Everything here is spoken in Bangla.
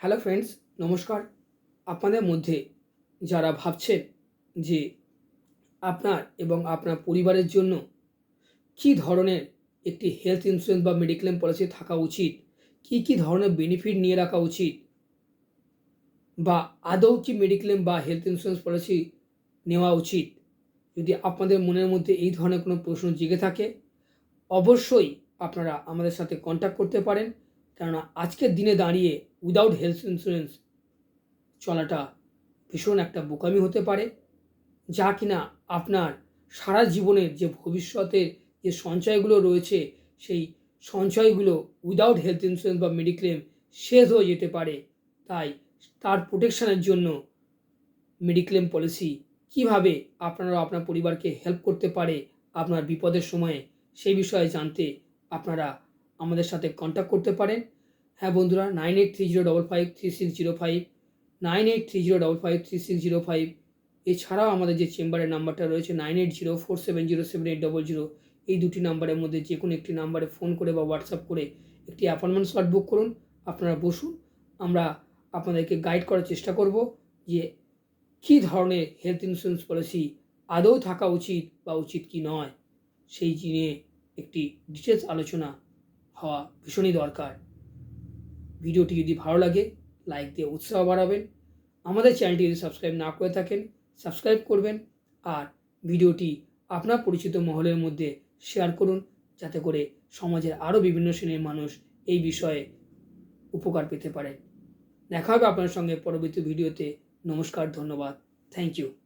হ্যালো ফ্রেন্ডস, নমস্কার। আপনাদের মধ্যে যারা ভাবছেন যে আপনার এবং আপনার পরিবারের জন্য কী ধরনের একটি হেলথ ইন্স্যুরেন্স বা মেডিক্লেম পলিসি থাকা উচিত, কী ধরনের বেনিফিট নিয়ে রাখা উচিত, বা আদৌ কি মেডিক্লেম বা হেলথ ইন্স্যুরেন্স পলিসি নেওয়া উচিত, যদি আপনাদের মনের মধ্যে এই ধরনের কোনো প্রশ্ন জেগে থাকে, অবশ্যই আপনারা আমাদের সাথে কন্ট্যাক্ট করতে পারেন। কেননা আজকের দিনে দাঁড়িয়ে উইদাউট হেলথ ইন্স্যুরেন্স চলাটা ভীষণ একটা বোকামি হতে পারে, যা কিনা আপনার সারা জীবনের যে ভবিষ্যতের যে সঞ্চয়গুলো রয়েছে, সেই সঞ্চয়গুলো উইদাউট হেলথ ইন্স্যুরেন্স বা মেডিক্লেম শেষ হয়ে যেতে পারে। তাই তার প্রোটেকশনের জন্য মেডিক্লেম পলিসি কিভাবে আপনারা আপনার পরিবারকে হেল্প করতে পারে আপনার বিপদের সময়ে, সেই বিষয়ে জানতে আপনারা আমাদের সাথে কন্ট্যাক্ট করতে পারেন। হ্যাঁ বন্ধুরা, 9830553605, 9830553605, এছাড়াও আমাদের যে চেম্বারের নাম্বারটা রয়েছে 9804707800, এই দুটি নাম্বারের মধ্যে যে কোনো একটি নাম্বারে ফোন করে বা হোয়াটসঅ্যাপ করে একটি অ্যাপয়েন্টমেন্ট স্লট বুক করুন। আপনারা বসুন, আমরা আপনাদেরকে গাইড করার চেষ্টা করব যে কী ধরনের হেলথ ইন্স্যুরেন্স পলিসি আদৌ থাকা উচিত বা উচিত কি নয়, সেই নিয়ে একটি ডিটেলস আলোচনা হওয়া ভীষণই দরকার। ভিডিওটি যদি ভালো লাগে লাইক দিয়ে উৎসাহ বাড়াবেন। আমাদের চ্যানেলটি যদি সাবস্ক্রাইব না করে থাকেন, সাবস্ক্রাইব করবেন। আর ভিডিওটি আপনার পরিচিত মহলের মধ্যে শেয়ার করুন, যাতে করে সমাজের আরও বিভিন্ন শ্রেণীর মানুষ এই বিষয়ে উপকার পেতে পারে। দেখা হবে আপনার সঙ্গে পরবর্তী ভিডিওতে। নমস্কার, ধন্যবাদ, থ্যাংক ইউ।